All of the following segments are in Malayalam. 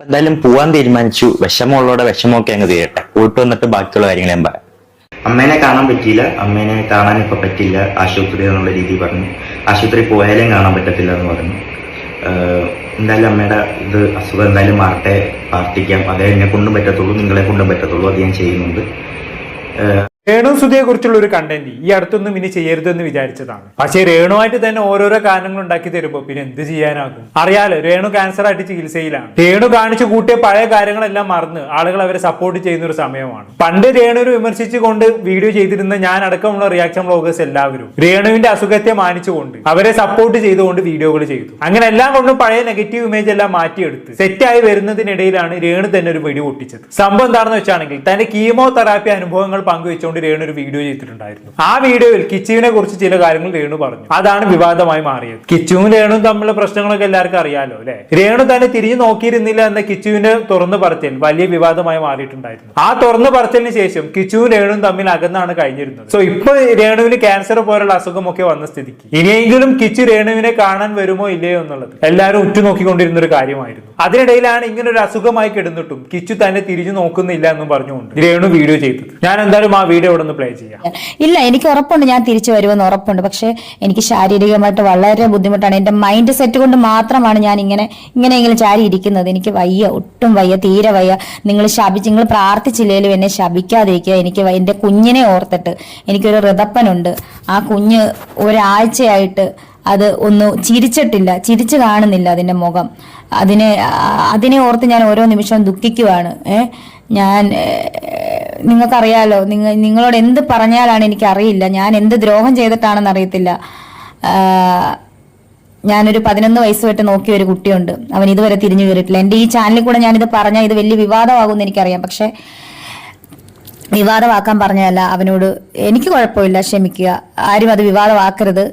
എന്തായാലും പോവാൻ തീരുമാനിച്ചു. വിഷമമുള്ളവരുടെ വിഷമമൊക്കെ അങ്ങ് തീരട്ടെ. പോയിട്ട് വന്നിട്ട് ബാക്കിയുള്ള കാര്യങ്ങൾ ഞാൻ പറയാം. അമ്മേനെ കാണാൻ പറ്റിയില്ല. അമ്മേനെ കാണാൻ ഇപ്പൊ പറ്റില്ല, ആശുപത്രി എന്നുള്ള രീതി പറഞ്ഞു. ആശുപത്രി പോയാലും കാണാൻ പറ്റത്തില്ല എന്ന് പറഞ്ഞു. എന്തായാലും അമ്മയുടെ അസുഖം എന്തായാലും മാറട്ടെ, പ്രാർത്ഥിക്കാം. അതേ എന്നെ കൊണ്ടും പറ്റത്തുള്ളൂ, നിങ്ങളെ കൊണ്ടും പറ്റത്തുള്ളൂ. അത് ഞാൻ ചെയ്യുന്നുണ്ട്. രേണു സുധിയെ കുറിച്ചുള്ള ഒരു കണ്ടന്റ് ഈ അടുത്തൊന്നും ഇനി ചെയ്യരുതെന്ന് വിചാരിച്ചതാണ്. പക്ഷേ രേണുവായിട്ട് തന്നെ ഓരോരോ കാരണങ്ങൾ ഉണ്ടാക്കി തരുമ്പോ പിന്നെ എന്ത് ചെയ്യാനാകും? അറിയാലോ, രേണു ക്യാൻസർ ആയിട്ട് ചികിത്സയിലാണ്. രേണു കാണിച്ചു കൂട്ടിയ പഴയ കാര്യങ്ങളെല്ലാം മറന്ന് ആളുകൾ അവരെ സപ്പോർട്ട് ചെയ്യുന്ന ഒരു സമയമാണ്. പണ്ട് രേണുവിനെ വിമർശിച്ചുകൊണ്ട് വീഡിയോ ചെയ്തിരുന്ന ഞാൻ അടക്കമുള്ള റിയാക്ഷൻ വ്ളോഗേഴ്സ് എല്ലാവരും രേണുവിന്റെ അസുഖത്തെ മാനിച്ചുകൊണ്ട് അവരെ സപ്പോർട്ട് ചെയ്തുകൊണ്ട് വീഡിയോകൾ ചെയ്തു. അങ്ങനെ എല്ലാം കൊണ്ടും പഴയ നെഗറ്റീവ് ഇമേജ് എല്ലാം മാറ്റിയെടുത്ത് സെറ്റായി വരുന്നതിനിടയിലാണ് രേണു തന്നെ ഒരു വെടി പൊട്ടിച്ചത്. സംഭവം എന്താണെന്ന് വെച്ചാണെങ്കിൽ തന്റെ കീമോതെറാപ്പി അനുഭവങ്ങൾ പങ്കുവെച്ചുകൊണ്ട് രേണു ഒരു വീഡിയോ ചെയ്തിട്ടുണ്ടായിരുന്നു. ആ വീഡിയോയിൽ കിച്ചുവിനെ കുറിച്ച് ചില കാര്യങ്ങൾ രേണു പറഞ്ഞു. അതാണ് വിവാദമായി മാറിയത്. കിച്ചുവും രേണുവും തമ്മിലുള്ള പ്രശ്നങ്ങളൊക്കെ എല്ലാവർക്കും അറിയാലോ അല്ലെ. രേണു തന്നെ തിരിഞ്ഞു നോക്കിയിരുന്നില്ല എന്ന കിച്ചുവിന്റെ തുറന്നു പറച്ചിൽ വലിയ വിവാദമായി മാറിയിട്ടുണ്ടായിരുന്നു. ആ തുറന്നു പറച്ചിലിന് ശേഷം കിച്ചുവും രേണുവും തമ്മിൽ അകന്നാണ് കഴിഞ്ഞിരുന്നത്. സോ ഇപ്പൊ രേണുവിന് ക്യാൻസർ പോലുള്ള അസുഖമൊക്കെ വന്ന സ്ഥിതിക്ക് ഇനിയെങ്കിലും കിച്ചു രേണുവിനെ കാണാൻ വരുമോ ഇല്ലയോ എന്നുള്ളത് എല്ലാവരും ഉറ്റുനോക്കിക്കൊണ്ടിരുന്ന ഒരു കാര്യമായിരുന്നു. അതിനിടയിലാണ് ഇങ്ങനെ ഒരു അസുഖമായി കിടന്നിട്ടും കിച്ചു തന്നെ തിരിഞ്ഞു നോക്കുന്നില്ല എന്നും പറഞ്ഞുകൊണ്ട് രേണു വീഡിയോ ചെയ്തത്. ഞാൻ എന്തായാലും ആ വീഡിയോ ഇവിടെ ഒന്ന് പ്ലേ ചെയ്യാം. ഇല്ല, എനിക്ക് ഉറപ്പുണ്ട് ഞാൻ തിരിച്ചു വരുമെന്ന് ഉറപ്പുണ്ട്. പക്ഷെ എനിക്ക് ശാരീരികമായിട്ട് വളരെ ബുദ്ധിമുട്ടാണ്. എന്റെ മൈൻഡ് സെറ്റ് കൊണ്ട് മാത്രമാണ് ഞാൻ ഇങ്ങനെയെങ്കിലും ചാരി ഇരിക്കുന്നത്. എനിക്ക് വയ്യ, ഒട്ടും വയ്യ, തീരെ വയ്യ. നിങ്ങൾ പ്രാർത്ഥിച്ചില്ലേലും എന്നെ ശപിക്കാതിരിക്കുക. എനിക്ക് എന്റെ കുഞ്ഞിനെ ഓർത്തിട്ട് എനിക്കൊരു ഋതപ്പനുണ്ട്. ആ കുഞ്ഞ് ഒരാഴ്ചയായിട്ട് അത് ഒന്ന് ചിരിച്ചു കാണുന്നില്ല അതിന്റെ മുഖം. അതിനെ ഓർത്ത് ഞാൻ ഓരോ നിമിഷവും ദുഃഖിക്കുവാണ്. ഞാൻ നിങ്ങൾക്കറിയാലോ, നിങ്ങളോട് എന്ത് പറഞ്ഞാലാണ് എനിക്കറിയില്ല. ഞാൻ എന്ത് ദ്രോഹം ചെയ്തിട്ടാണെന്ന് അറിയത്തില്ല. ഞാനൊരു 11 വയസ്സ് തൊട്ട് നോക്കിയ ഒരു കുട്ടിയുണ്ട്. അവൻ ഇതുവരെ തിരിഞ്ഞു കയറിയിട്ടില്ല. എൻ്റെ ഈ ചാനലിൽ കൂടെ ഞാനിത് പറഞ്ഞാൽ ഇത് വലിയ വിവാദമാകുമെന്ന് എനിക്കറിയാം. പക്ഷെ വിവാദമാക്കാൻ പറഞ്ഞതല്ല. അവനോട് എനിക്ക് കുഴപ്പമില്ല, ക്ഷമിക്കുക. ആരും അത് വിവാദമാക്കരുത്.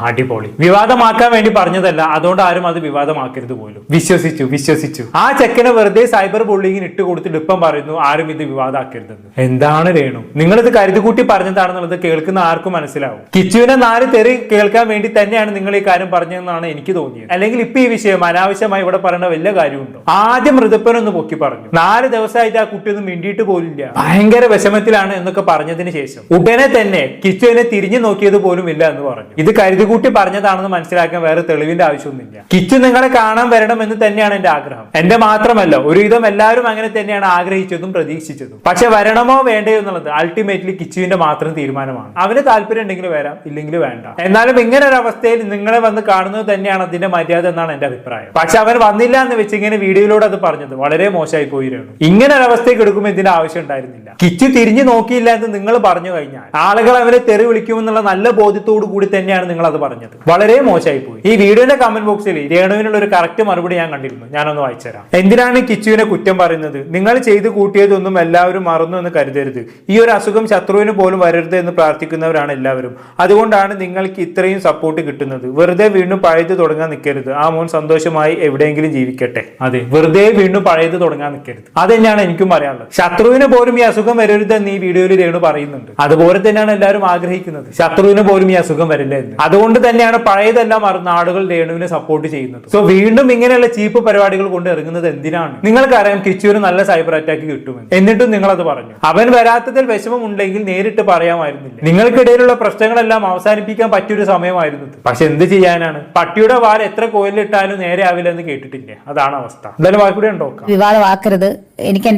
അടിപൊളി. വിവാദമാക്കാൻ വേണ്ടി പറഞ്ഞതല്ല, അതുകൊണ്ട് ആരും അത് വിവാദമാക്കരുത് പോലും. വിശ്വസിച്ചു. ആ ചെക്കനെ വെറുതെ സൈബർ ബുള്ളിങ്ങിന് ഇട്ട് കൊടുത്തിട്ട് ഇപ്പം പറയുന്നു ആരും ഇത് വിവാദമാക്കരുതെന്ന്. എന്താണ് രേണു, നിങ്ങളിത് കരുതിക്കൂട്ടി പറഞ്ഞതാണെന്നുള്ളത് കേൾക്കുന്ന ആർക്കും മനസ്സിലാവും. കിച്ചുവിനെ 4 തെറി കേൾക്കാൻ വേണ്ടി തന്നെയാണ് നിങ്ങൾ ഈ കാര്യം പറഞ്ഞതെന്നാണ് എനിക്ക് തോന്നിയത്. അല്ലെങ്കിൽ ഇപ്പൊ ഈ വിഷയം അനാവശ്യമായി ഇവിടെ പറയേണ്ട വലിയ കാര്യമുണ്ടോ? ആദ്യം ഋതുപ്പനൊന്ന് പൊക്കി പറഞ്ഞു. 4 ദിവസമായിട്ട് ആ കുട്ടി ഒന്നും മിണ്ടിയിട്ട് പോലില്ല, ഭയങ്കര വിഷമത്തിലാണ് എന്നൊക്കെ പറഞ്ഞതിന് ശേഷം ഉടനെ തന്നെ കിച്ചുവിനെ തിരിഞ്ഞു നോക്കിയത് പോലും ഇല്ല എന്ന് പറഞ്ഞു. ഇത് കരുതികൂട്ടി പറഞ്ഞതാണെന്ന് മനസ്സിലാക്കാൻ വേറെ തെളിവിന്റെ ആവശ്യമൊന്നുമില്ല. കിച്ചു നിങ്ങളെ കാണാൻ വരണം എന്ന് തന്നെയാണ് എന്റെ ആഗ്രഹം. എന്റെ മാത്രമല്ല, ഒരുവിധം എല്ലാവരും അങ്ങനെ തന്നെയാണ് ആഗ്രഹിച്ചതും പ്രതീക്ഷിച്ചതും. പക്ഷെ വരണമോ വേണ്ടയോ എന്നുള്ളത് അൾട്ടിമേറ്റ്ലി കിച്ചുവിന്റെ മാത്രം തീരുമാനമാണ്. അവന് താല്പര്യം ഉണ്ടെങ്കിൽ വരാം, ഇല്ലെങ്കിൽ വേണ്ട. എന്നാലും ഇങ്ങനെ ഒരു അവസ്ഥയിൽ നിങ്ങളെ വന്ന് കാണുന്നത് തന്നെയാണ് അതിന്റെ മര്യാദ എന്നാണ് എന്റെ അഭിപ്രായം. പക്ഷെ അവൻ വന്നില്ല എന്ന് വെച്ച് ഇങ്ങനെ വീഡിയോയിലൂടെ അത് പറഞ്ഞത് വളരെ മോശമായി പോയിരുന്നു. ഇങ്ങനെ ഒരു അവസ്ഥയ്ക്ക് എടുക്കുമ്പോൾ ഇതിന്റെ ആവശ്യം ഉണ്ടായിരുന്നില്ല. കിച്ചു തിരിഞ്ഞു നോക്കിയില്ല എന്ന് നിങ്ങൾ പറഞ്ഞു കഴിഞ്ഞാൽ ആളുകൾ അവനെ തെറി വിളിക്കുമെന്നുള്ള നല്ല ബോധ്യത്തോടു കൂടി തന്നെയാണ് നിങ്ങൾ അത് പറഞ്ഞത്. വളരെ മോശമായി പോയി. ഈ വീഡിയോയുടെ കമന്റ് ബോക്സിൽ രേണുവിനുള്ള ഒരു കറക്റ്റ് മറുപടി ഞാൻ കണ്ടിരുന്നു. ഞാനൊന്ന് വായിച്ചുതരാം. എന്തിനാണ് കിച്ചുവിനെ കുറ്റം പറയുന്നത്? നിങ്ങൾ ചെയ്തു കൂട്ടിയതൊന്നും എല്ലാവരും മറന്നു എന്ന് കരുതരുത്. ഈ ഒരു അസുഖം ശത്രുവിന് പോലും വരരുത് എന്ന് പ്രാർത്ഥിക്കുന്നവരാണ് എല്ലാവരും. അതുകൊണ്ടാണ് നിങ്ങൾക്ക് ഇത്രയും സപ്പോർട്ട് കിട്ടുന്നത്. വെറുതെ വീണ്ടും പഴയത് തുടങ്ങാൻ നിൽക്കരുത്. ആ മോൻ സന്തോഷമായി എവിടെയെങ്കിലും ജീവിക്കട്ടെ. അതെ, വെറുതെ വീണ്ടും പഴയത് തുടങ്ങാൻ നിൽക്കരുത്. അത് തന്നെയാണ് എനിക്കും പറയാനുള്ളത്. ശത്രുവിന് പോലും ഈ അസുഖം വരരുത് എന്ന് ഈ വീഡിയോയിൽ രേണു പറയുന്നുണ്ട്. അതുപോലെ തന്നെയാണ് എല്ലാവരും ആഗ്രഹിക്കുന്നത്. ശത്രുവിന് പോലും ഈ അസുഖം വരില്ല എന്ന്. അതുകൊണ്ട് തന്നെയാണ് പഴയതെല്ലാം മറന്ന ആളുകൾ രേണുവിനെ സപ്പോർട്ട് ചെയ്യുന്നത്. സോ വീണ്ടും ഇങ്ങനെയുള്ള ചീപ്പ് പരിപാടികൾ കൊണ്ട് ഇറങ്ങുന്നത് എന്തിനാണ്? നിങ്ങൾക്കറിയാം കിച്ചുവിന് നല്ല സൈബർ അറ്റാക്ക് കിട്ടുമെന്ന്. എന്നിട്ടും നിങ്ങൾ അത് പറഞ്ഞു. അവൻ വരാത്തതിൽ വിഷമമുണ്ടെങ്കിൽ നേരിട്ട് പറയാമായിരുന്നില്ല. നിങ്ങൾക്കിടയിലുള്ള പ്രശ്നങ്ങളെല്ലാം അവസാനിപ്പിക്കാൻ പറ്റിയൊരു സമയമായിരുന്നു. പക്ഷെ എന്ത് ചെയ്യാനാണ്? പട്ടിയുടെ വാൽ എത്ര കോയിലിട്ടാലും നേരെ ആവില്ല എന്ന് കേട്ടിട്ടില്ലേ? അതാണ് അവസ്ഥ. എന്തായാലും വാക്കുകൂടെ ഉണ്ടോ? വിവാദമാക്കരുത്. എനിക്ക്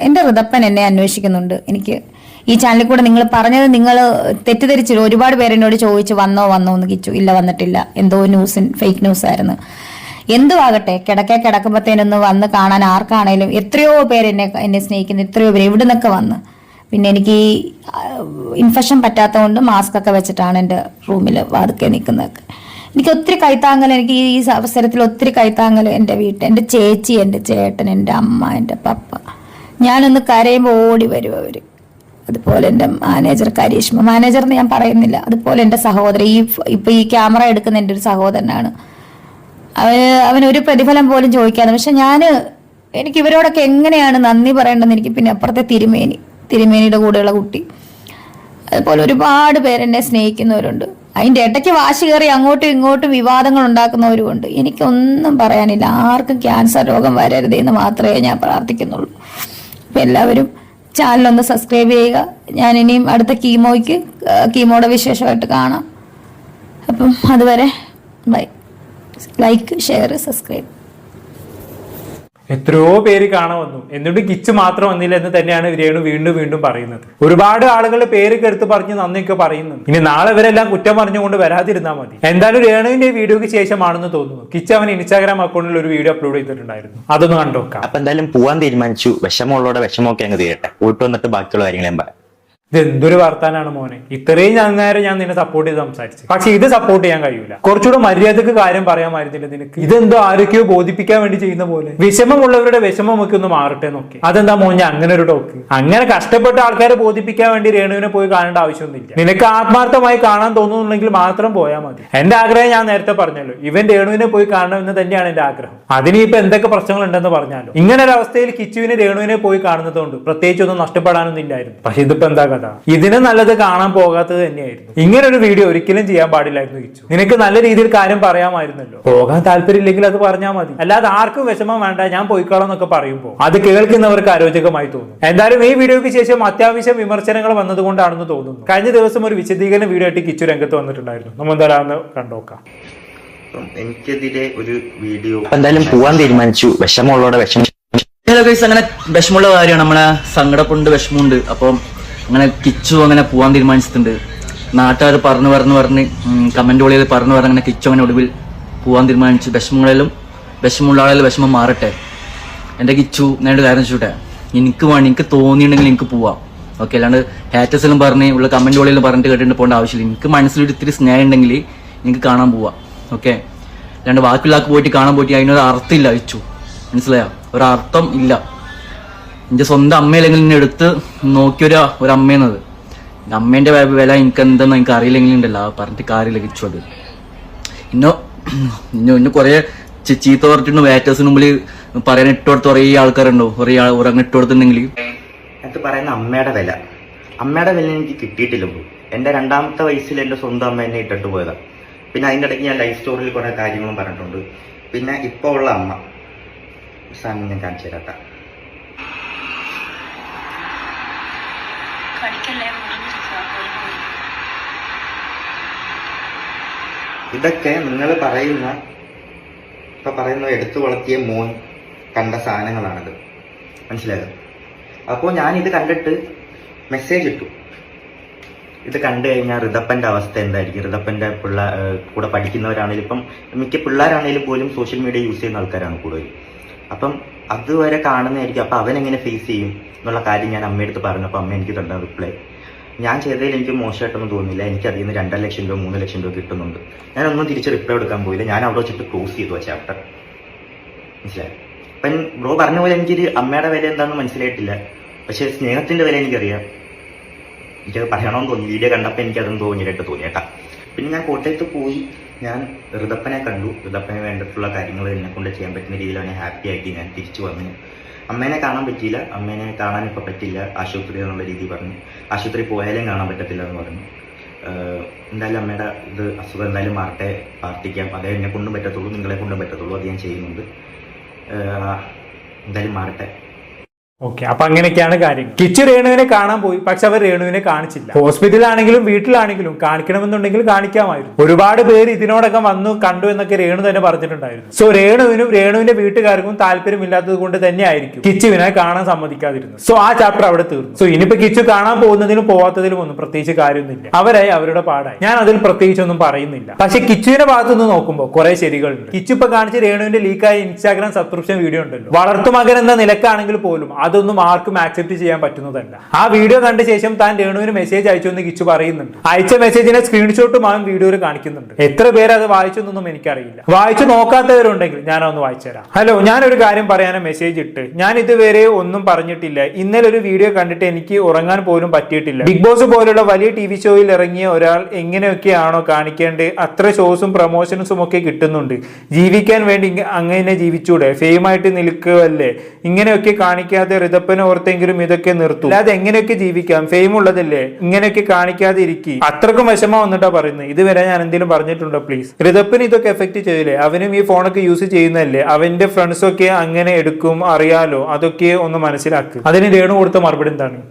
എന്റെ ഋതപ്പൻ എന്നെ അന്വേഷിക്കുന്നുണ്ട്. എനിക്ക് ഈ ചാനലിൽ കൂടെ നിങ്ങൾ പറഞ്ഞത് നിങ്ങൾ തെറ്റിദ്ധരിച്ചു. ഒരുപാട് പേര് എന്നോട് ചോദിച്ചു വന്നോ എന്ന് കിച്ചു. ഇല്ല, വന്നിട്ടില്ല. എന്തോ ഫേക്ക് ന്യൂസ് ആയിരുന്നു. എന്തുവാകട്ടെ, കിടക്കുമ്പോഴത്തേനൊന്ന് വന്ന് കാണാൻ ആർക്കാണേലും എത്രയോ പേര് എന്നെ സ്നേഹിക്കുന്നു. എത്രയോ പേര് എവിടെ നിന്നൊക്കെ വന്ന്. പിന്നെ എനിക്ക് ഈ ഇൻഫെക്ഷൻ പറ്റാത്തതുകൊണ്ട് മാസ്ക് ഒക്കെ വെച്ചിട്ടാണ് എൻ്റെ റൂമിൽ വാതുക്കെ നിൽക്കുന്നതൊക്കെ. എനിക്ക് ഒത്തിരി കൈത്താങ്ങൽ, എനിക്ക് ഈ അവസരത്തിൽ ഒത്തിരി കൈത്താങ്ങൽ എൻ്റെ വീട്ടിൽ, എൻ്റെ ചേച്ചി, എൻ്റെ ചേട്ടൻ, എൻ്റെ അമ്മ, എൻ്റെ പപ്പ. ഞാനൊന്ന് കരയുമ്പോൾ ഓടി വരും അവർ. അതുപോലെ എൻ്റെ മാനേജർ കരീഷ്മ, മാനേജർന്ന് ഞാൻ പറയുന്നില്ല. അതുപോലെ എൻ്റെ സഹോദരൻ, ഇപ്പൊ ഈ ക്യാമറ എടുക്കുന്ന എൻ്റെ ഒരു സഹോദരനാണ്. അവനൊരു പ്രതിഫലം പോലും ചോദിക്കാതെ. പക്ഷെ എനിക്ക് ഇവരോടൊക്കെ എങ്ങനെയാണ് നന്ദി പറയേണ്ടതെന്ന് എനിക്ക് പിന്നെ അപ്പുറത്തെ തിരുമേനിയുടെ കൂടെയുള്ള കുട്ടി അതുപോലെ ഒരുപാട് പേരെന്നെ സ്നേഹിക്കുന്നവരുണ്ട്. അതിൻ്റെ ഇടയ്ക്ക് വാശി കയറി അങ്ങോട്ടും ഇങ്ങോട്ടും വിവാദങ്ങൾ ഉണ്ടാക്കുന്നവരുമുണ്ട്. എനിക്കൊന്നും പറയാനില്ല. ആർക്കും ക്യാൻസർ രോഗം വരരുത് എന്ന് മാത്രമേ ഞാൻ പ്രാർത്ഥിക്കുന്നുള്ളൂ. അപ്പം എല്ലാവരും ചാനലൊന്ന് സബ്സ്ക്രൈബ് ചെയ്യുക. ഞാൻ ഇനിയും അടുത്ത കീമോയുടെ വിശേഷമായിട്ട് കാണാം. അപ്പം അതുവരെ ബൈ. Like, share, subscribe. എത്രയോ പേര് കാണാൻ വന്നു, എന്നിട്ട് കിച്ച് മാത്രം വന്നില്ല എന്ന് തന്നെയാണ് രേണു വീണ്ടും വീണ്ടും പറയുന്നത്. ഒരുപാട് ആളുകളുടെ പേരൊക്കെ എടുത്ത് പറഞ്ഞ് നന്ദിയൊക്കെ പറയുന്നുണ്ട്. ഇനി നാളെ ഇവരെല്ലാം കുറ്റം പറഞ്ഞുകൊണ്ട് വരാതിരുന്നാൽ മതി. എന്തായാലും രേണുവിന്റെ വീഡിയോക്ക് ശേഷമാണെന്ന് തോന്നുന്നു കിച്ച് അവൻ ഇൻസ്റ്റാഗ്രാം അക്കൗണ്ടിൽ ഒരു വീഡിയോ അപ്ലോഡ് ചെയ്തിട്ടുണ്ടായിരുന്നു. അതൊന്ന് കണ്ടോക്കാം. അപ്പൊ എന്തായാലും പോവാൻ തീരുമാനിച്ചു. വിഷമമുള്ളവരുടെ വിഷമമൊക്കെ അങ്ങ് തീരട്ടെ. പോയിട്ട് വന്നിട്ട് ബാക്കിയുള്ള കാര്യങ്ങളും പറയാം. ഇതെന്തൊരു വർത്താനാണ് മോനെ. ഇത്രയും നേരം ഞാൻ നിന്നെ സപ്പോർട്ട് ചെയ്ത് സംസാരിച്ചു, പക്ഷെ ഇത് സപ്പോർട്ട് ചെയ്യാൻ കഴിയൂല. കുറച്ചുകൂടെ മര്യാദക്ക് കാര്യം പറയാമായിരുന്നില്ല നിനക്ക്. ഇതെന്തോ ആരൊക്കെയോ ബോധിപ്പിക്കാൻ വേണ്ടി ചെയ്യുന്ന പോലെ. വിഷമമുള്ളവരുടെ വിഷമം ഒക്കെ ഒന്ന് മാറട്ടെ നോക്കി. അതെന്താ മോനെ അങ്ങനെ ഒരു ടോക്ക്? അങ്ങനെ കഷ്ടപ്പെട്ട ആൾക്കാരെ ബോധിപ്പിക്കാൻ വേണ്ടി രേണുവിനെ പോയി കാണേണ്ട ആവശ്യമൊന്നുമില്ല. നിനക്ക് ആത്മാർത്ഥമായി കാണാൻ തോന്നുന്നുണ്ടെങ്കിൽ മാത്രം പോയാൽ മതി. എന്റെ ആഗ്രഹം ഞാൻ നേരത്തെ പറഞ്ഞല്ലോ, ഇവൻ രേണുവിനെ പോയി കാണണമെന്ന് തന്നെയാണ് എന്റെ ആഗ്രഹം. അതിന് ഇപ്പൊ എന്തൊക്കെ പ്രശ്നങ്ങൾ ഉണ്ടെന്ന് പറഞ്ഞാലോ. ഇങ്ങനെ ഒരു അവസ്ഥയിൽ കിച്ചുവിന് രേണുവിനെ പോയി കാണുന്നതുകൊണ്ട് പ്രത്യേകിച്ചൊന്നും നഷ്ടപ്പെടാനൊന്നും ഇല്ലായിരുന്നു. പക്ഷെ ഇതിപ്പോ എന്താ കഥ? ഇതിന് നല്ലത് കാണാൻ പോകാത്തത് തന്നെയായിരുന്നു. ഇങ്ങനെ ഒരു വീഡിയോ ഒരിക്കലും ചെയ്യാൻ പാടില്ലായിരുന്നു കിച്ചു. നിനക്ക് നല്ല രീതിയിൽ കാര്യം പറയാമായിരുന്നല്ലോ. പോകാൻ താല്പര്യമില്ലെങ്കിൽ അത് പറഞ്ഞാൽ മതി. അല്ലാതെ ആർക്കും വിഷമം വേണ്ട ഞാൻ പോയിക്കോളാം എന്നൊക്കെ പറയുമ്പോൾ അത് കേൾക്കുന്നവർക്ക് അരോചകമായി തോന്നും. എന്തായാലും ഈ വീഡിയോയ്ക്ക് ശേഷം അത്യാവശ്യം വിമർശനങ്ങൾ വന്നതുകൊണ്ടാണെന്ന് തോന്നുന്നു. കഴിഞ്ഞ ദിവസം ഒരു വിശദീകരണ വീഡിയോ ആയിട്ട് കിച്ചു രംഗത്ത് വന്നിട്ടുണ്ടായിരുന്നു. നമ്മൾ എന്തായാലും കണ്ടോക്കാം. എനിക്കെതിരെ ഒരു വീഡിയോ എന്തായാലും പോവാൻ തീരുമാനിച്ചു. വിഷമമുള്ളവരുടെ വിഷമം. അങ്ങനെ വിഷമമുള്ള കാര്യമാണ്. നമ്മളെ സങ്കടപ്പുണ്ട്, വിഷമമുണ്ട്. അപ്പം അങ്ങനെ കിച്ചു അങ്ങനെ പോകാൻ തീരുമാനിച്ചിട്ടുണ്ട്. നാട്ടുകാർ പറഞ്ഞ് കമന്റ് വഴിയിൽ പറഞ്ഞ് അങ്ങനെ കിച്ചു അങ്ങനെ ഒടുവിൽ പോകാൻ തീരുമാനിച്ചു. വിഷമമുള്ള ആളുകൾ വിഷമം മാറട്ടെ. എൻ്റെ കിച്ചു നേരിട്ട് കാര്യം ചോട്ടെ, എനിക്ക് തോന്നിയിട്ടുണ്ടെങ്കിൽ എനിക്ക് പോവാം. ഓക്കെ, അല്ലാണ്ട് ഹാറ്റേഴ്സിലും പറഞ്ഞ് ഉള്ള കമന്റ് വഴിയിൽ പറഞ്ഞിട്ട് കേട്ടിട്ട് പോകേണ്ട ആവശ്യമില്ല. എനിക്ക് മനസ്സിലൊരു ഇത്തിരി സ്നേഹം ഉണ്ടെങ്കിൽ എനിക്ക് കാണാൻ പോവാം. ഓക്കെ, അല്ലാണ്ട് ബാക്കിയുള്ള ആൾക്ക് പോയിട്ട് കാണാൻ പോയിട്ട് അതിനൊരു അർത്ഥമില്ല. കിച്ചു മനസ്സിലായോ? ഒരർത്ഥം ഇല്ല. എന്റെ സ്വന്തം അമ്മയില്ലെങ്കിൽ എന്നെ എടുത്ത് നോക്കിയൊരു അമ്മയെന്നത്. അമ്മേന്റെ വില എനിക്ക് എന്താന്ന് എനിക്ക് അറിയില്ലെങ്കിൽ ഉണ്ടല്ലോ, പറഞ്ഞിട്ട് കാര്യമില്ല കിച്ചു. അത് ഇന്നെ കുറെ ചീത്ത പറഞ്ഞിട്ടുണ്ട്. വേറ്റേഴ്സിന് മുമ്പിൽ പറയാൻ ഇട്ടുകൊടുത്ത് കുറേ ആൾക്കാരുണ്ടോ, കുറേ അങ്ങനെ ഇട്ടുകൊടുത്തിട്ടുണ്ടെങ്കിൽ അത് പറയുന്ന അമ്മയുടെ വില എനിക്ക് കിട്ടിയിട്ടില്ല. എന്റെ 2ാമത്തെ വയസ്സിൽ എന്റെ സ്വന്തം അമ്മ എന്നെ ഇട്ടിട്ട് പോയതാണ്. പിന്നെ അതിൻ്റെ ഇടയ്ക്ക് ഞാൻ ലൈഫ് സ്റ്റോറിയിൽ കുറെ കാര്യങ്ങളും പറഞ്ഞിട്ടുണ്ട്. പിന്നെ ഇപ്പോൾ ഉള്ള അമ്മ സാധനം ഞാൻ കാണിച്ചു തരാം. ഇതൊക്കെ നിങ്ങൾ പറയുന്ന എടുത്തു വളർത്തിയ മോൻ കണ്ട സാധനങ്ങളാണിത്. മനസ്സിലായത്? അപ്പോൾ ഞാനിത് കണ്ടിട്ട് മെസ്സേജ് ഇട്ടു. ഇത് കണ്ടു കഴിഞ്ഞാൽ ഋതപ്പന്റെ അവസ്ഥ എന്തായിരിക്കും? ഋതപ്പന്റെ കൂടെ പഠിക്കുന്നവരാണെങ്കിലും ഇപ്പം മിക്ക പിള്ളേരാണെങ്കിലും പോലും സോഷ്യൽ മീഡിയ യൂസ് ചെയ്യുന്ന ആൾക്കാരാണ് കൂടുതൽ. അപ്പം അതുവരെ കാണുന്നതായിരിക്കും. അപ്പം അവനെങ്ങനെ ഫേസ് ചെയ്യും എന്നുള്ള കാര്യം ഞാൻ അമ്മയെടുത്ത് പറഞ്ഞപ്പോൾ അമ്മ എനിക്ക് തന്ന റിപ്ലൈ, ഞാൻ ചെയ്തതിൽ എനിക്ക് മോശമായിട്ടൊന്നും തോന്നുന്നില്ല. എനിക്ക് അതിൽ നിന്ന് 2.5 ലക്ഷം രൂപ 3 ലക്ഷം രൂപ കിട്ടുന്നുണ്ട്. ഞാനൊന്നും തിരിച്ച് റിപ്ലൈ എടുക്കാൻ പോയില്ല. ഞാൻ അവിടെ വെച്ചിട്ട് ക്ലോസ് ചെയ്തു ആ ചാപ്റ്റർ. മനസ്സിലായി? അപ്പം ബ്രോ പറഞ്ഞ പോലെ എനിക്കൊരു അമ്മയുടെ വില എന്താണെന്ന് മനസ്സിലായിട്ടില്ല. പക്ഷെ സ്നേഹത്തിന്റെ വില എനിക്കറിയാം. എനിക്കത് പറയണമെന്ന് തോന്നി. വീഡിയോ കണ്ടപ്പോൾ എനിക്കതൊന്നും തോന്നിയിട്ട് തോന്നിയേട്ടാ. പിന്നെ ഞാൻ കോട്ടയത്ത് പോയി ഞാൻ ഋതപ്പനെ കണ്ടു. ഋതപ്പന് വേണ്ടിയിട്ടുള്ള കാര്യങ്ങൾ എന്നെ കൊണ്ട് ചെയ്യാൻ പറ്റുന്ന രീതിയിലാണ് ഹാപ്പി ആയിട്ട് ഞാൻ തിരിച്ചു വന്നു. അമ്മേനെ കാണാൻ പറ്റിയില്ല. അമ്മേനെ കാണാൻ ഇപ്പം പറ്റില്ല, ആശുപത്രി എന്നുള്ള രീതി പറഞ്ഞു. ആശുപത്രി പോയാലും കാണാൻ പറ്റത്തില്ല എന്ന് പറഞ്ഞു. എന്തായാലും അമ്മയുടെ അസുഖം എന്തായാലും മാറട്ടെ, പ്രാർത്ഥിക്കാം. അതേ എന്നെ കൊണ്ടും പറ്റത്തുള്ളൂ, നിങ്ങളെ കൊണ്ടും പറ്റത്തുള്ളൂ. അത് ഞാൻ ചെയ്യുന്നുണ്ട്. എന്തായാലും മാറട്ടെ. ഓക്കെ, അപ്പൊ അങ്ങനെയൊക്കെയാണ് കാര്യങ്ങൾ. കിച്ചു രേണുവിനെ കാണാൻ പോയി, പക്ഷെ അവർ രേണുവിനെ കാണിച്ചില്ല. ഹോസ്പിറ്റലാണെങ്കിലും വീട്ടിലാണെങ്കിലും കാണിക്കണമെന്നുണ്ടെങ്കിൽ കാണിക്കാമായിരുന്നു. ഒരുപാട് പേര് ഇതിനോടൊക്കെ വന്നു കണ്ടു എന്നൊക്കെ രേണു തന്നെ പറഞ്ഞിട്ടുണ്ടായിരുന്നു. സോ രേണുവിനും രേണുവിന്റെ വീട്ടുകാർക്കും താല്പര്യമില്ലാത്തത് കൊണ്ട് തന്നെ ആയിരിക്കും കിച്ചുവിനെ കാണാൻ സമ്മതിക്കാതിരുന്നത്. സോ ആ ചാപ്റ്റർ അവിടെ തീർന്നു. സോ ഇനിയിപ്പോ കിച്ചു കാണാൻ പോകുന്നതിലും പോവാത്തതിലും ഒന്നും പ്രത്യേകിച്ച് കാര്യമൊന്നുമില്ല. അവരായി അവരുടെ പാടായി. ഞാൻ അതിൽ പ്രത്യേകിച്ചൊന്നും പറയുന്നില്ല. പക്ഷെ കിച്ചുവിന്റെ ഭാഗത്തുനിന്ന് നോക്കുമ്പോൾ കുറെ ശരികളുണ്ട്. കിച്ചു ഇപ്പൊ കാണിച്ച രേണുവിന്റെ ലീക്കായ ഇൻസ്റ്റാഗ്രാം സബ്സ്ക്രിപ്ഷൻ വീഡിയോ ഉണ്ടല്ലോ, വളർത്തുമകൻ എന്ന നിലക്കാണെങ്കിൽ പോലും അതൊന്നും ആർക്കും ആക്സെപ്റ്റ് ചെയ്യാൻ പറ്റുന്നതല്ല. ആ വീഡിയോ കണ്ട ശേഷം താൻ രേണുവിന് മെസ്സേജ് അയച്ചു എന്ന് കിച്ചു പറയുന്നുണ്ട്. അയച്ച മെസ്സേജിനെ സ്ക്രീൻഷോട്ടും അവൻ വീഡിയോയിൽ കാണിക്കുന്നുണ്ട്. എത്ര പേര് അത് വായിച്ചൊന്നും എനിക്കറിയില്ല. വായിച്ചു നോക്കാത്തവരുണ്ടെങ്കിൽ ഞാനൊന്ന് വായിച്ചു തരാം. ഹലോ, ഞാനൊരു കാര്യം പറയാൻ മെസ്സേജ് ഇട്ട് ഞാൻ ഇതുവരെ ഒന്നും പറഞ്ഞിട്ടില്ല. ഇന്നലെ ഒരു വീഡിയോ കണ്ടിട്ട് എനിക്ക് ഉറങ്ങാൻ പോലും പറ്റിയിട്ടില്ല. ബിഗ് ബോസ് പോലുള്ള വലിയ TV ഷോയിൽ ഇറങ്ങിയ ഒരാൾ എങ്ങനെയൊക്കെയാണോ കാണിക്കേണ്ടത് അത്ര ഷോസും പ്രൊമോഷൻസും ഒക്കെ കിട്ടുന്നുണ്ട്. ജീവിക്കാൻ വേണ്ടി അങ്ങനെ ജീവിച്ചൂടെ? ഫെയിമായിട്ട് നിൽക്കുകയല്ലേ? ഇങ്ങനെയൊക്കെ കാണിക്കാതെ അല്ലാതെ ഋതപ്പനെ ഓർത്തെങ്കിലും ഇതൊക്കെ നിർത്തും, അല്ലാതെ എങ്ങനെയൊക്കെ ജീവിക്കാം, ഫെയിം ഉള്ളതല്ലേ, ഇങ്ങനെയൊക്കെ കാണിക്കാതെ ഇരിക്കും, അത്രക്കും വിഷമം വന്നിട്ടാ പറയുന്നത്. ഇതുവരെ ഞാൻ എന്തെങ്കിലും പറഞ്ഞിട്ടുണ്ടോ? പ്ലീസ്. ഋതപ്പന് ഇതൊക്കെ എഫക്ട് ചെയ്തില്ലേ? അവനും ഈ ഫോണൊക്കെ യൂസ് ചെയ്യുന്നതല്ലേ, അവന്റെ ഫ്രണ്ട്സൊക്കെ അങ്ങനെ എടുക്കും, അറിയാലോ, അതൊക്കെ ഒന്ന് മനസ്സിലാക്കുക. അതിന് രേണു കൊടുത്ത മറുപടി എന്താണ്?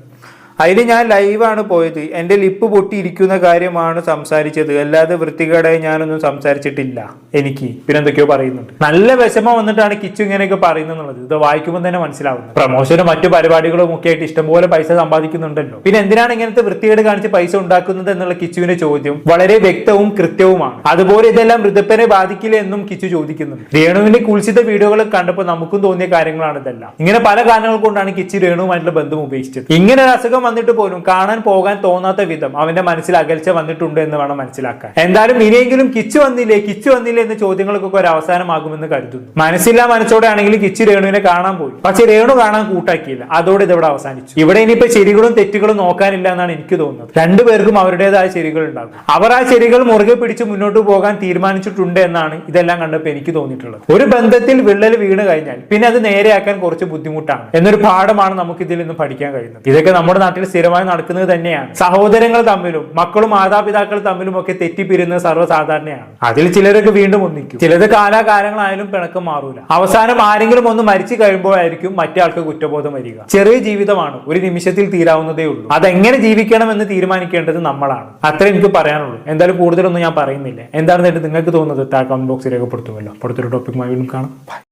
അതിൽ ഞാൻ ലൈവാണ് പോയത്, എന്റെ ലിപ്പ് പൊട്ടിയിരിക്കുന്ന കാര്യമാണ് സംസാരിച്ചത്, അല്ലാതെ വൃത്തികേടായി ഞാനൊന്നും സംസാരിച്ചിട്ടില്ല. എനിക്ക് പിന്നെ എന്തൊക്കെയോ പറയുന്നുണ്ട്. നല്ല വിഷമം വന്നിട്ടാണ് കിച്ചു ഇങ്ങനെയൊക്കെ പറയുന്നത്. ഇത് വായിക്കുമ്പോൾ തന്നെ മനസ്സിലാവുന്നത്. പ്രമോഷനും മറ്റു പരിപാടികളും ഒക്കെ ആയിട്ട് ഇഷ്ടംപോലെ പൈസ സമ്പാദിക്കുന്നുണ്ടല്ലോ, പിന്നെ എന്തിനാണ് ഇങ്ങനത്തെ വൃത്തികേട് കാണിച്ച് പൈസ ഉണ്ടാക്കുന്നത് എന്നുള്ള കിച്ചുവിന്റെ ചോദ്യം വളരെ വ്യക്തവും കൃത്യവുമാണ്. അതുപോലെ ഇതെല്ലാം ഋതപ്പനെ ബാധിക്കില്ല എന്നും കിച്ചു ചോദിക്കുന്നുണ്ട്. രേണുവിന്റെ കുൽസിത വീഡിയോകൾ കണ്ടപ്പോൾ നമുക്കും തോന്നിയ കാര്യങ്ങളാണ് ഇതെല്ലാം. ഇങ്ങനെ പല കാരണങ്ങൾ കൊണ്ടാണ് കിച്ചു രേണുവുമായിട്ടുള്ള ബന്ധം ഉപേക്ഷിച്ചത്. ഇങ്ങനെ ഒരു അസുഖം വന്നിട്ട് പോലും കാണാൻ പോകാൻ തോന്നാത്ത വിധം അവന്റെ മനസ്സിൽ അകൽച്ച വന്നിട്ടുണ്ട് എന്ന് വേണം മനസ്സിലാക്കാൻ. എന്തായാലും ഇനിയെങ്കിലും കിച്ചു വന്നില്ലേ എന്ന ചോദ്യങ്ങൾക്കൊക്കെ ഒരു അവസാനമാകുമെന്ന് കരുതുന്നു. മനസ്സില്ലാ മനസ്സോടെ ആണെങ്കിൽ കിച്ചു രേണുവിനെ കാണാൻ പോയി, പക്ഷെ രേണു കാണാൻ കൂട്ടാക്കിയില്ല. അതോടെ ഇതവിടെ അവസാനിച്ചു. ഇവിടെ ഇനിയിപ്പോ ശരികളും തെറ്റുകളും നോക്കാനില്ല എന്നാണ് എനിക്ക് തോന്നുന്നത്. രണ്ടുപേർക്കും അവരുടേതായ ശരികൾ ഉണ്ടാകും. അവർ ആ ശരികൾ മുറുകെ പിടിച്ച് മുന്നോട്ട് പോകാൻ തീരുമാനിച്ചിട്ടുണ്ട് എന്നാണ് ഇതെല്ലാം കണ്ടപ്പോൾ എനിക്ക് തോന്നിയിട്ടുള്ളത്. ഒരു ബന്ധത്തിൽ വിള്ളൽ വീണ് കഴിഞ്ഞാൽ പിന്നെ അത് നേരെയാക്കാൻ കുറച്ച് ബുദ്ധിമുട്ടാണ് എന്നൊരു പാഠമാണ് നമുക്ക് ഇതിൽ നിന്ന് പഠിക്കാൻ കഴിയുന്നത്. ഇതൊക്കെ നമ്മുടെ നാട്ടിൽ സ്ഥിരമായി നടക്കുന്നത് തന്നെയാണ്. സഹോദരങ്ങൾ തമ്മിലും മക്കളും മാതാപിതാക്കൾ തമ്മിലും ഒക്കെ തെറ്റിപ്പിരുന്നത് സർവ്വസാധാരണയാണ്. അതിൽ ചിലരൊക്കെ വീണ്ടും ഒന്നിക്കും, ചിലത് കാലാകാലങ്ങളായാലും പിണക്കം മാറൂല. അവസാനം ആരെങ്കിലും ഒന്ന് മരിച്ചു കഴിയുമ്പോഴായിരിക്കും മറ്റേ ആൾക്ക് കുറ്റബോധം വരിക. ചെറിയ ജീവിതമാണ്, ഒരു നിമിഷത്തിൽ തീരാവുന്നതേ ഉള്ളൂ. അതെങ്ങനെ ജീവിക്കണം എന്ന് തീരുമാനിക്കേണ്ടത് നമ്മളാണ്. അത്രേ എനിക്ക് പറയാനുള്ളൂ. എന്തായാലും കൂടുതലൊന്നും ഞാൻ പറയുന്നില്ല. എന്താണെന്ന് നിങ്ങൾക്ക് തോന്നുന്നത് കമന്റ് ബോക്സിൽ രേഖപ്പെടുത്തുമല്ലോ. അടുത്തൊരു ടോപ്പിക്കുമായി വീണ്ടും കാണാം.